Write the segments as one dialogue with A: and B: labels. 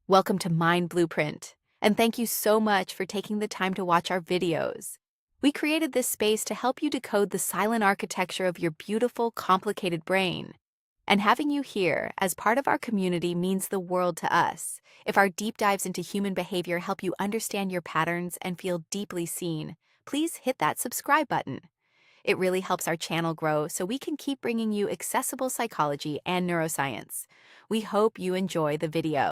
A: Welcome to Mind Blueprint, and thank you so much for taking the time to watch our videos. We created this space to help you decode the silent architecture of your beautiful, complicated brain. And having you here as part of our community means the world to us. If our deep dives into human behavior help you understand your patterns and feel deeply seen, please hit that subscribe button. It really helps our channel grow so we can keep bringing you accessible psychology and neuroscience. We hope you enjoy the video.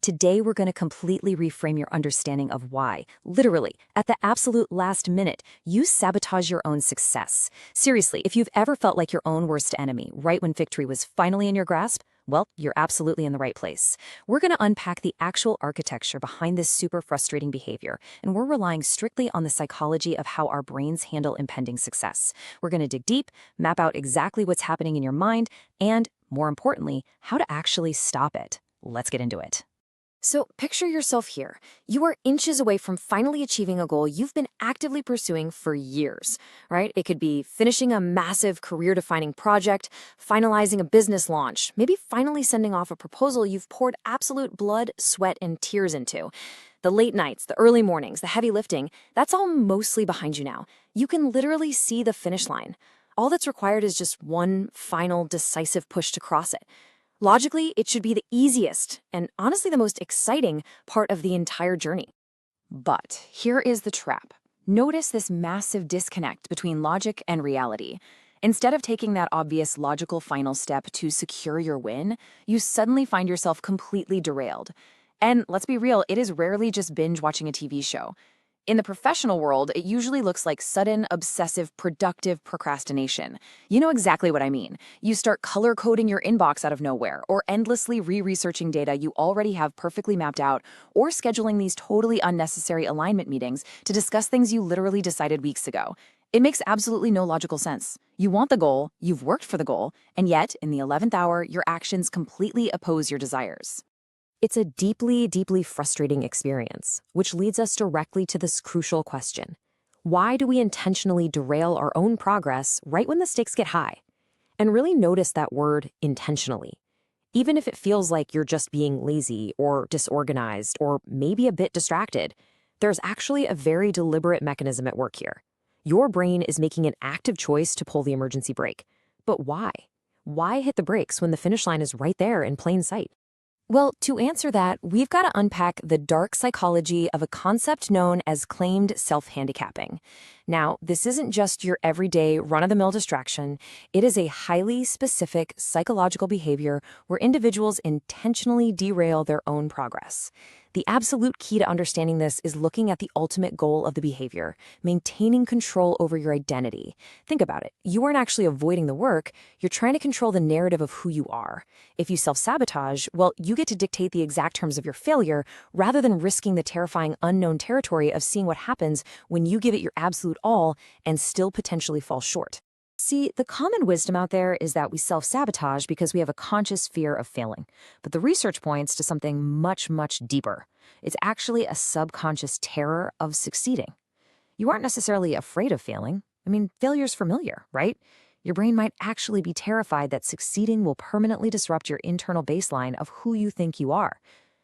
B: Today, we're going to completely reframe your understanding of why, literally, at the absolute last minute, you sabotage your own success. Seriously, if you've ever felt like your own worst enemy right when victory was finally in your grasp, well, you're absolutely in the right place. We're going to unpack the actual architecture behind this super frustrating behavior, and we're relying strictly on the psychology of how our brains handle impending success. We're going to dig deep, map out exactly what's happening in your mind, and, more importantly, how to actually stop it. Let's get into it. So picture yourself here. You are inches away from finally achieving a goal you've been actively pursuing for years, right? It could be finishing a massive career-defining project, finalizing a business launch, maybe finally sending off a proposal you've poured absolute blood, sweat, and tears into. The late nights, the early mornings, the heavy lifting, that's all mostly behind you now. You can literally see the finish line. All that's required is just one final, decisive push to cross it. Logically, it should be the easiest and honestly the most exciting part of the entire journey. But here is the trap. Notice this massive disconnect between logic and reality. Instead of taking that obvious logical final step to secure your win, you suddenly find yourself completely derailed. And let's be real, it is rarely just binge watching a TV show. In the professional world, it usually looks like sudden, obsessive, productive procrastination. You know exactly what I mean. You start color-coding your inbox out of nowhere, or endlessly re-researching data you already have perfectly mapped out, or scheduling these totally unnecessary alignment meetings to discuss things you literally decided weeks ago. It makes absolutely no logical sense. You want the goal, you've worked for the goal, and yet, in the 11th hour, your actions completely oppose your desires. It's a deeply, deeply frustrating experience, which leads us directly to this crucial question. Why do we intentionally derail our own progress right when the stakes get high? And really notice that word intentionally. Even if it feels like you're just being lazy or disorganized or maybe a bit distracted, there's actually a very deliberate mechanism at work here. Your brain is making an active choice to pull the emergency brake. But why? Why hit the brakes when the finish line is right there in plain sight? Well, to answer that, we've got to unpack the dark psychology of a concept known as claimed self-handicapping. Now, this isn't just your everyday run-of-the-mill distraction. It is a highly specific psychological behavior where individuals intentionally derail their own progress. The absolute key to understanding this is looking at the ultimate goal of the behavior, maintaining control over your identity. Think about it. You aren't actually avoiding the work. You're trying to control the narrative of who you are. If you self-sabotage, well, you get to dictate the exact terms of your failure rather than risking the terrifying unknown territory of seeing what happens when you give it your absolute all and still potentially fall short. See, the common wisdom out there is that we self-sabotage because we have a conscious fear of failing. But the research points to something much, much deeper. It's actually a subconscious terror of succeeding. You aren't necessarily afraid of failing. I mean, failure's familiar, right? Your brain might actually be terrified that succeeding will permanently disrupt your internal baseline of who you think you are.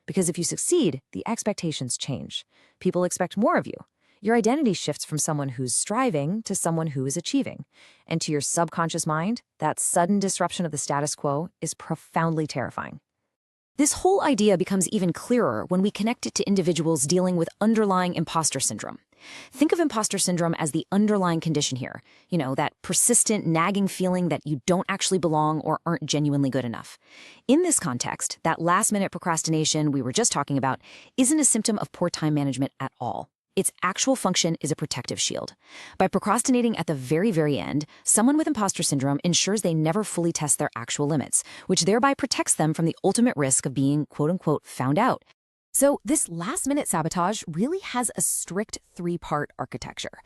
B: Because if you succeed, the expectations change. People expect more of you. Your identity shifts from someone who's striving to someone who is achieving. And to your subconscious mind, that sudden disruption of the status quo is profoundly terrifying. This whole idea becomes even clearer when we connect it to individuals dealing with underlying imposter syndrome. Think of imposter syndrome as the underlying condition here. You know, that persistent, nagging feeling that you don't actually belong or aren't genuinely good enough. In this context, that last-minute procrastination we were just talking about isn't a symptom of poor time management at all. Its actual function is a protective shield. By procrastinating at the very, very end, someone with imposter syndrome ensures they never fully test their actual limits, which thereby protects them from the ultimate risk of being, quote-unquote, found out. So this last-minute sabotage really has a strict three-part architecture.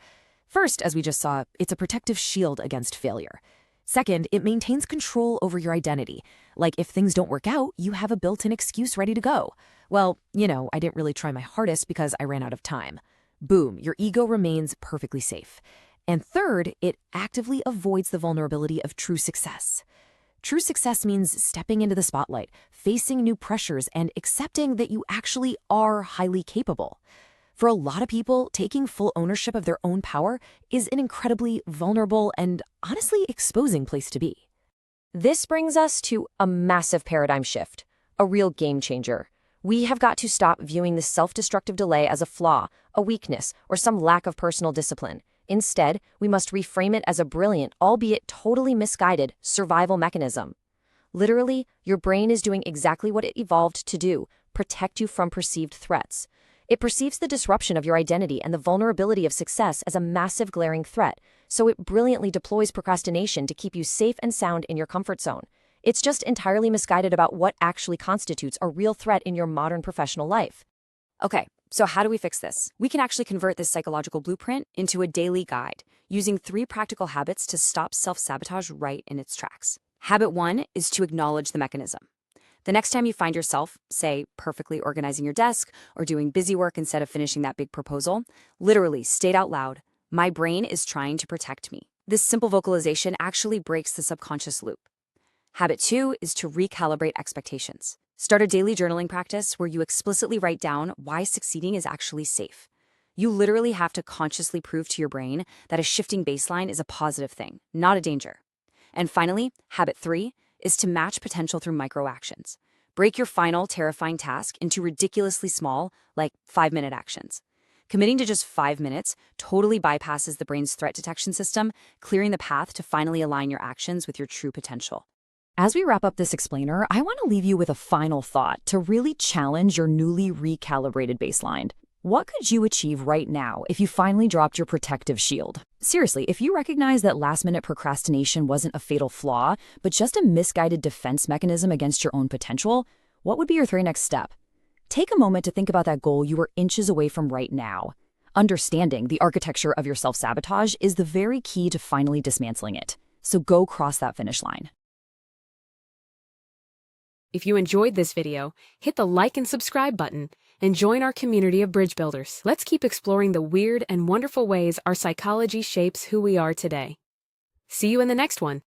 B: First, as we just saw, it's a protective shield against failure. Second, it maintains control over your identity. Like if things don't work out, you have a built-in excuse ready to go. Well, you know, I didn't really try my hardest because I ran out of time. Boom, your ego remains perfectly safe. And third, it actively avoids the vulnerability of true success. True success means stepping into the spotlight, facing new pressures, and accepting that you actually are highly capable. For a lot of people, taking full ownership of their own power is an incredibly vulnerable and honestly exposing place to be. This brings us to a massive paradigm shift, a real game changer. We have got to stop viewing this self-destructive delay as a flaw, a weakness, or some lack of personal discipline. Instead, we must reframe it as a brilliant, albeit totally misguided, survival mechanism. Literally, your brain is doing exactly what it evolved to do: protect you from perceived threats. It perceives the disruption of your identity and the vulnerability of success as a massive glaring threat, so it brilliantly deploys procrastination to keep you safe and sound in your comfort zone. It's just entirely misguided about what actually constitutes a real threat in your modern professional life. Okay, so how do we fix this? We can actually convert this psychological blueprint into a daily guide, using 3 practical habits to stop self-sabotage right in its tracks. Habit 1 is to acknowledge the mechanism. The next time you find yourself, say, perfectly organizing your desk or doing busy work instead of finishing that big proposal, literally state out loud, "My brain is trying to protect me." This simple vocalization actually breaks the subconscious loop. Habit 2 is to recalibrate expectations. Start a daily journaling practice where you explicitly write down why succeeding is actually safe. You literally have to consciously prove to your brain that a shifting baseline is a positive thing, not a danger. And finally, habit 3 is to match potential through micro-actions. Break your final terrifying task into ridiculously small, like 5-minute actions. Committing to just 5 minutes totally bypasses the brain's threat detection system, clearing the path to finally align your actions with your true potential. As we wrap up this explainer, I want to leave you with a final thought to really challenge your newly recalibrated baseline. What could you achieve right now if you finally dropped your protective shield? Seriously, if you recognize that last-minute procrastination wasn't a fatal flaw, but just a misguided defense mechanism against your own potential, what would be your very next step? Take a moment to think about that goal you are inches away from right now. Understanding the architecture of your self-sabotage is the very key to finally dismantling it. So go cross that finish line.
C: If you enjoyed this video, hit the like and subscribe button and join our community of bridge builders. Let's keep exploring the weird and wonderful ways our psychology shapes who we are today. See you in the next one.